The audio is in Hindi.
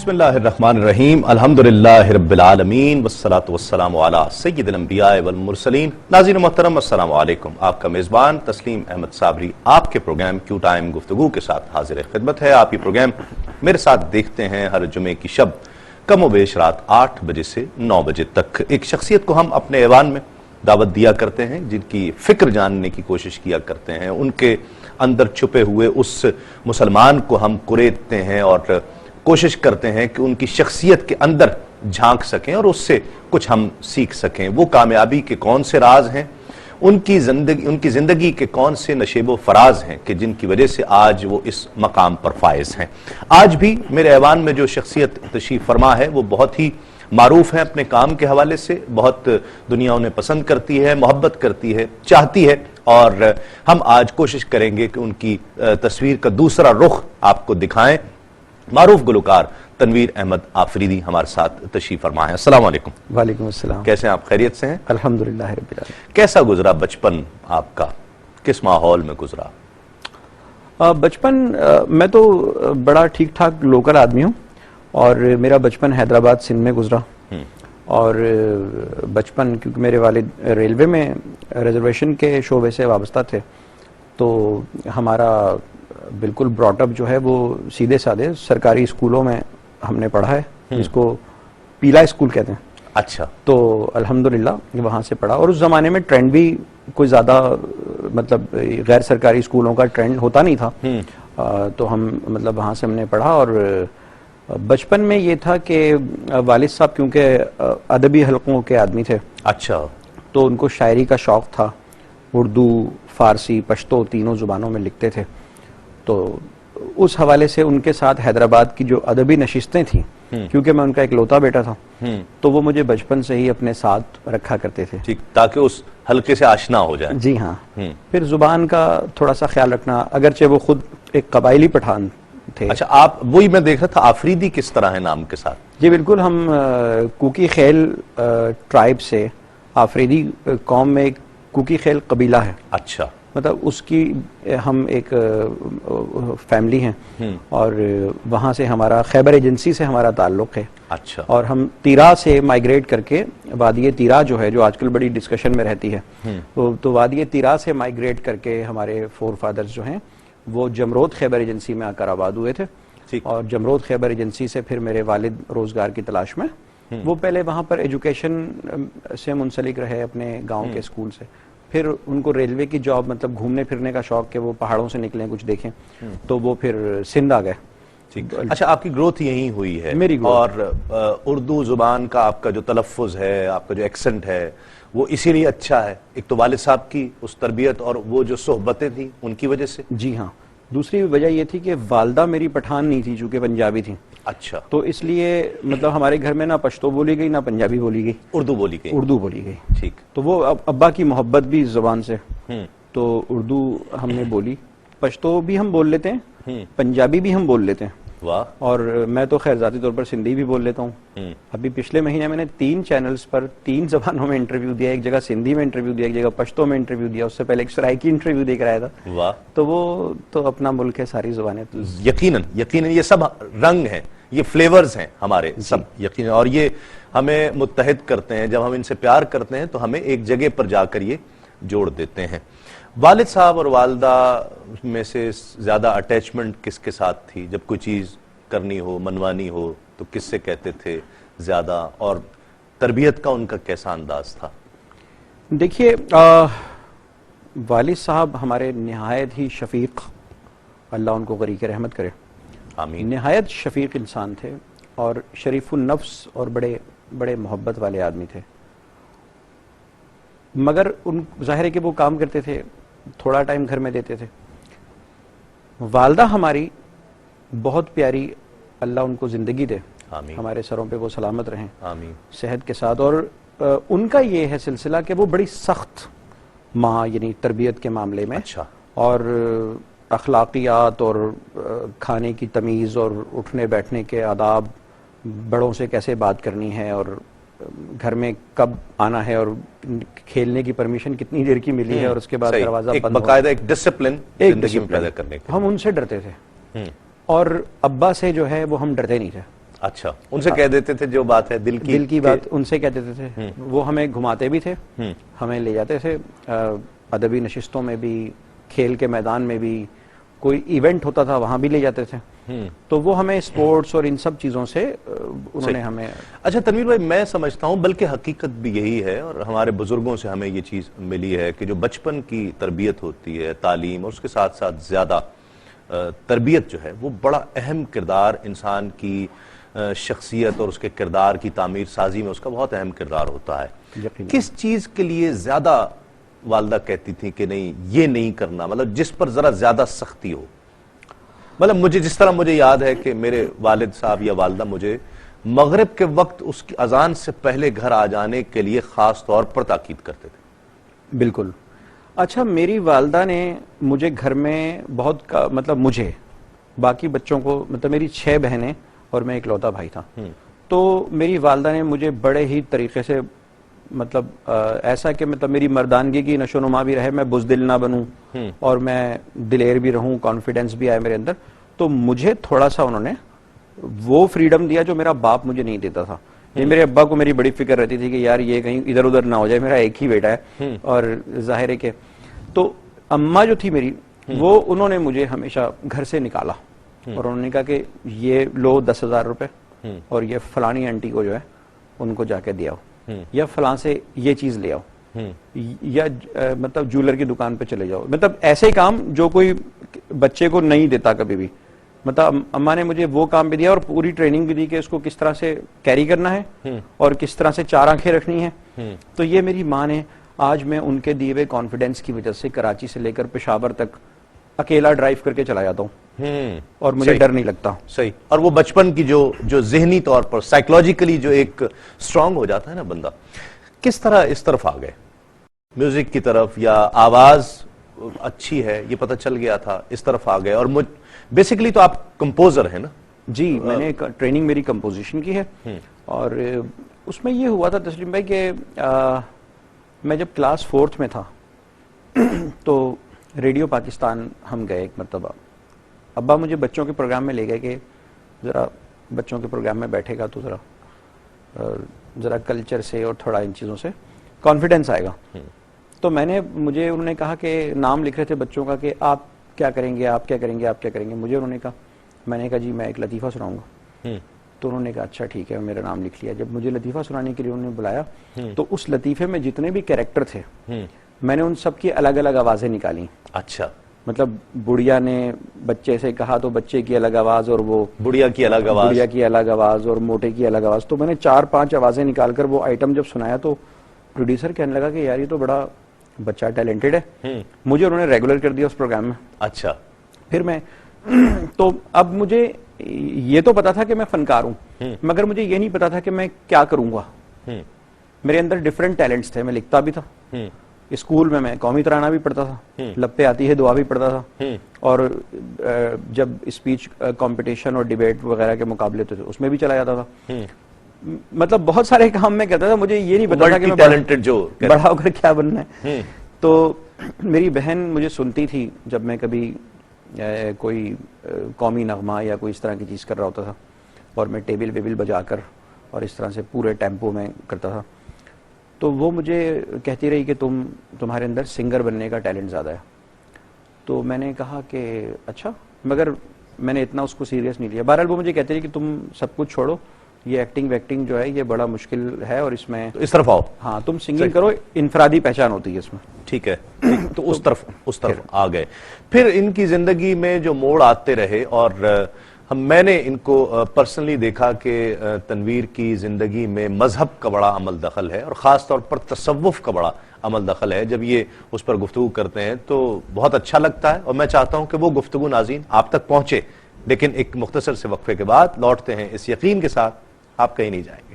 बिस्मिल्लाहिर्रहमानिर्रहीम अल्हम्दुलिल्लाहि रब्बिल आलमीन वस्सलातु वस्सलामु अला सय्यिदिल अंबिया वल मुरसलीन। नाज़रीन मोहतरम अस्सलामु अलैकुम। आपका मेज़बान तस्लीम अहमद साबरी आपके प्रोग्राम क्यू टाइम गुफ्तगू के साथ हाजिर खिदमत है। आप ये प्रोग्राम मेरे साथ देखते हैं हर जुमे की शब कम व बेश रात 8 बजे से 9 बजे तक। एक शख्सियत को हम अपने ऐवान में दावत दिया करते हैं, जिनकी फिक्र जानने की कोशिश किया करते हैं, उनके अंदर छुपे हुए उस मुसलमान को हम कुरेदते हैं और कोशिश करते हैं कि उनकी शख्सियत के अंदर झांक सकें और उससे कुछ हम सीख सकें। वो कामयाबी के कौन से राज हैं, उनकी जिंदगी के कौन से नशेबो फराज हैं कि जिनकी वजह से आज वो इस मकाम पर फायज हैं। आज भी मेरे ऐवान में जो शख्सियत तशरीफ फरमा है वो बहुत ही मारूफ है अपने काम के हवाले से, बहुत दुनिया उन्हें पसंद करती है, मोहब्बत करती है, चाहती है, और हम आज कोशिश करेंगे कि उनकी तस्वीर का दूसरा रुख आपको दिखाएं। मारूफ गुलकार तनवीर अहमद आफरीदी हमारे साथ तशरीफ फरमा है। अस्सलाम वालेकुम। वालेकुम अस्सलाम। कैसे हैं आप? खैरियत से हैं? अल्हम्दुलिल्लाह रब्बिल आलमीन। कैसा गुजरा बचपन आपका, किस माहौल में गुजरा? बचपन मैं तो बड़ा ठीक ठाक लोकल आदमी हूँ और मेरा बचपन हैदराबाद सिंध में गुजरा। और बचपन क्योंकि मेरे वालिद रेलवे में रिजर्वेशन के शोबे से वाबस्ता थे, तो हमारा बिल्कुल ब्रॉटअप जो है वो सीधे साधे सरकारी स्कूलों में हमने पढ़ा है, जिसको पीला स्कूल कहते हैं। अच्छा। तो अल्हम्दुलिल्लाह वहाँ से पढ़ा, और उस ज़माने में ट्रेंड भी कोई ज़्यादा मतलब गैर सरकारी स्कूलों का ट्रेंड होता नहीं था। तो हम मतलब वहाँ से हमने पढ़ा। और बचपन में ये था कि वालिद साहब क्योंकि अदबी हलकों के आदमी थे। अच्छा। तो उनको शायरी का शौक़ था, उर्दू, फ़ारसी, पश्तो तीनों ज़ुबानों में लिखते थे। तो उस हवाले से उनके साथ हैदराबाद की जो अदबी नशिस्तें थीं, क्योंकि मैं उनका इकलौता बेटा था, तो वो मुझे बचपन से ही अपने साथ रखा करते थे। ठीक, ताकि उस हल्के से आशना हो जाए। जी हाँ। फिर जुबान का थोड़ा सा ख्याल रखना, अगरचे वो खुद एक कबायली पठान थे। अच्छा, आप वही मैं देख रहा था, आफरीदी किस तरह है नाम के साथ? जी बिल्कुल, हम कुकी खेल ट्राइब से, आफरीदी कौम में एक कुकी खेल कबीला है। अच्छा। मतलब उसकी हम एक फैमिली हैं और वहाँ से हमारा खैबर एजेंसी से हमारा ताल्लुक है। अच्छा। और हम तीरा से माइग्रेट करके वादिये तीरा जो है, जो आजकल बड़ी डिस्कशन में रहती है, तो वादिये तीरा से माइग्रेट करके हमारे फोर फादर्स जो हैं वो जमरोद खैबर एजेंसी में आकर आबाद हुए थे। और जमरोद खैबर एजेंसी से फिर मेरे वालिद रोजगार की तलाश में, वो पहले वहाँ पर एजुकेशन से मुंसलिक रहे अपने गाँव के स्कूल से, फिर उनको रेलवे की जॉब, मतलब घूमने फिरने का शौक कि वो पहाड़ों से निकले कुछ देखें, तो वो फिर सिंध आ गए। ठीक। अच्छा, आपकी ग्रोथ यहीं हुई है? मेरी ग्रोथ। और उर्दू जुबान का आपका जो तलफ़्फ़ुज़ है, आपका जो एक्सेंट है, वो इसीलिए अच्छा है? एक तो वालिद साहब की उस तरबियत और वो जो सोहबतें थी उनकी वजह से? जी हाँ। दूसरी वजह ये थी कि वालदा मेरी पठान नहीं थी, चूंकि पंजाबी थी। अच्छा। तो इसलिए मतलब हमारे घर में ना पश्तो बोली गई ना पंजाबी बोली गई, उर्दू बोली गई। उर्दू बोली गई। ठीक। तो वो अब्बा की मोहब्बत भी इस जुबान से, तो उर्दू हमने बोली। पश्तो भी हम बोल लेते हैं, पंजाबी भी हम बोल लेते हैं। वाह। और मैं तो खैर जाती तौर पर सिंधी भी बोल लेता हूँ। अभी पिछले महीने मैंने 3 चैनल्स पर 3 जबानों में इंटरव्यू दिया। एक जगह सिंधी में इंटरव्यू दिया, एक जगह पश्तो में इंटरव्यू दिया, उससे पहले एक सराइकी इंटरव्यू देकर आया था। वाह। तो वो तो अपना मुल्क है, सारी जुबानें। यकीनन यकीनन ये सब रंग हैं, ये फ्लेवर्स हैं हमारे सब, यकीनन। और ये हमें मुत्तहिद करते हैं। जब हम इनसे प्यार करते हैं तो हमें एक जगह पर जाकर ये जोड़ देते हैं। वालिद साहब और वालदा में से ज्यादा अटैचमेंट किसके साथ थी? जब कोई चीज करनी हो, मनवानी हो, तो किससे कहते थे ज्यादा? और तरबियत का उनका कैसा अंदाज था? देखिए, वालिद साहब हमारे निहायत ही शफीक, अल्लाह उनको गरीक रहमत करे, आमीन, निहायत शफीक इंसान थे और शरीफुल नफ्स और बड़े बड़े मोहब्बत वाले आदमी थे। मगर उन जाहिर है कि वो काम करते थे, थोड़ा टाइम घर में देते थे। वालदा हमारी बहुत प्यारी, अल्लाह उनको जिंदगी दे, हमारे सरों पे वो सलामत रहें, आमीन, सेहत के साथ। और उनका ये है सिलसिला कि वो बड़ी सख्त माँ, यानी तरबियत के मामले में। अच्छा। और अखलाकियात और खाने की तमीज़ और उठने बैठने के आदाब, बड़ों से कैसे बात करनी है और घर में कब आना है और खेलने की परमिशन कितनी देर की मिली है और उसके बाद दरवाजा बंद, बकायदा एक डिसिप्लिन जिंदगी में पैदा करने के। हम उनसे डरते थे और अब्बा से जो है वो हम डरते नहीं थे। अच्छा, उनसे कह देते थे जो बात है दिल की बात उनसे कह देते थे। वो हमें घुमाते भी थे, हमें ले जाते थे अदबी नशिस्तों में भी, खेल के मैदान में भी, कोई इवेंट होता था वहां भी ले जाते थे। तो वो हमें स्पोर्ट्स और इन सब चीजों से उन्होंने हमें। अच्छा तनवीर भाई, मैं समझता हूं बल्कि हकीकत भी यही है और हमारे बुजुर्गों से हमें ये चीज मिली है कि जो बचपन की तरबियत होती है, तालीम और उसके साथ साथ ज्यादा तरबियत जो है वो बड़ा अहम किरदार इंसान की शख्सियत और उसके किरदार की तामीर साजी में उसका बहुत अहम किरदार होता है। किस चीज के लिए ज्यादा वालदा कहती थी कि नहीं ये नहीं करना, मतलब जिस पर जरा ज्यादा सख्ती हो? मतलब मुझे जिस तरह मुझे याद है कि मेरे वालिद साहब या वालदा मुझे मगरिब के वक्त उसकी अजान से पहले घर आ जाने के लिए खास तौर पर ताकीद करते थे। बिल्कुल। अच्छा, मेरी वालदा ने मुझे घर में बहुत मतलब मुझे, बाकी बच्चों को, मतलब मेरी 6 बहनें और मैं इकलौता भाई था, तो मेरी वालदा ने मुझे बड़े ही तरीके से, मतलब ऐसा कि मतलब मेरी मर्दानगी की नशोनुमा भी रहे, मैं बुज़दिल ना बनूं और मैं दिलेर भी रहूं, कॉन्फिडेंस भी आए मेरे अंदर। तो मुझे थोड़ा सा उन्होंने वो फ्रीडम दिया जो मेरा बाप मुझे नहीं देता था। ये मेरे अब्बा को मेरी बड़ी फिक्र रहती थी कि यार ये कहीं इधर उधर ना हो जाए, मेरा एक ही बेटा है और जाहिर है कि। तो अम्मा जो थी मेरी, वो उन्होंने मुझे हमेशा घर से निकाला और उन्होंने कहा कि ये लो 10,000 रुपए और ये फलानी आंटी को जो है उनको जाके दिया या फलां से ये चीज ले आओ या मतलब ज्वेलर की दुकान पे चले जाओ। मतलब ऐसे काम जो कोई बच्चे को नहीं देता कभी भी। मतलब अम्मा ने मुझे वो काम भी दिया और पूरी ट्रेनिंग भी दी कि उसको किस तरह से कैरी करना है और किस तरह से 4 आंखें रखनी है। तो ये मेरी माँ ने, आज मैं उनके दिए हुए कॉन्फिडेंस की वजह से कराची से लेकर पेशावर तक अकेला ड्राइव करके चला जाता हूँ और मुझे डर नहीं लगता। सही। और वो बचपन की जो ज़हनी तौर पर साइकोलॉजिकली जो एक स्ट्रांग हो जाता है ना बंदा, किस तरह इस तरफ आ गए म्यूजिक की तरफ, या आवाज अच्छी है ये पता चल गया था इस तरफ आ गए? और मुझ बेसिकली तो आप कंपोजर है ना? जी, मैंने ट्रेनिंग मेरी कंपोजिशन की है और उसमें ये हुआ था तस्लीम भाई कि मैं जब क्लास 4th में था तो रेडियो पाकिस्तान हम गए एक मरतबा। अब्बा मुझे बच्चों के प्रोग्राम में ले गए कि ज़रा बच्चों के प्रोग्राम में बैठेगा तो ज़रा कल्चर से और थोड़ा इन चीज़ों से कॉन्फिडेंस आएगा। तो मुझे उन्होंने कहा कि नाम लिख रहे थे बच्चों का कि आप क्या करेंगे, आप क्या करेंगे, आप क्या करेंगे। मुझे उन्होंने कहा, मैंने कहा जी मैं एक लतीफ़ा सुनाऊंगा। तो उन्होंने कहा अच्छा ठीक है, मेरा नाम लिख लिया। जब मुझे लतीफ़ा सुनाने के लिए उन्होंने बुलाया तो उस लतीफ़े में जितने भी कैरेक्टर थे मैंने उन सब की अलग अलग आवाज़ें निकाली। अच्छा। मतलब बुढ़िया ने बच्चे से कहा तो बच्चे की अलग आवाज और वो बुढ़िया की अलग आवाज, बुढ़िया की अलग आवाज और मोटे की अलग आवाज। तो मैंने 4-5 आवाजें निकालकर वो आइटम जब सुनाया तो प्रोड्यूसर कहने लगा कि यार ये तो बड़ा बच्चा टैलेंटेड है। मुझे उन्होंने रेगुलर कर दिया उस प्रोग्राम में। अच्छा। फिर मैं तो अब मुझे ये तो पता था कि मैं फनकार हूं, मगर मुझे ये नहीं पता था कि मैं क्या करूंगा। मेरे अंदर डिफरेंट टैलेंट्स थे। मैं लिखता भी था, स्कूल में मैं कौमी तराना भी पढ़ता था, लप्पे आती है दुआ भी पढ़ता था, और जब स्पीच कंपटीशन और डिबेट वगैरह के मुकाबले थे उसमें भी चला जाता था। मतलब बहुत सारे काम मैं करता था। मुझे ये नहीं पता था कि मैं टैलेंटेड जो बड़ा होकर क्या बनना है। तो मेरी बहन मुझे सुनती थी जब मैं कभी कोई कौमी नगमा या कोई इस तरह की चीज कर रहा होता था और मैं टेबल वेबल बजाकर और इस तरह से पूरे टेम्पो में करता था, तो वो मुझे कहती रही कि तुम्हारे अंदर सिंगर बनने का टैलेंट ज़्यादा है। तो मैंने कहा कि अच्छा, मगर मैंने इतना उसको सीरियस नहीं लिया। बहरहाल वो मुझे कहती रही कि तुम सब कुछ छोड़ो, ये एक्टिंग वैक्टिंग जो है ये बड़ा मुश्किल है और इसमें तो इस तरफ आओ। हाँ, तुम सिंगिंग करो, इनफरादी पहचान होती है इसमें। ठीक है। तो उस तरफ आ गए। फिर इनकी जिंदगी में जो मोड़ आते रहे और मैंने इनको पर्सनली देखा कि तनवीर की जिंदगी में मजहब का बड़ा अमल दखल है और ख़ास तौर पर तसव्वुफ का बड़ा अमल दखल है। जब ये उस पर गुफ्तगू करते हैं तो बहुत अच्छा लगता है और मैं चाहता हूं कि वो गुफ्तगू नाज़रीन आप तक पहुंचे। लेकिन एक मुख्तसर से वक्फे के बाद लौटते हैं इस यकीन के साथ आप कहीं नहीं जाएंगे।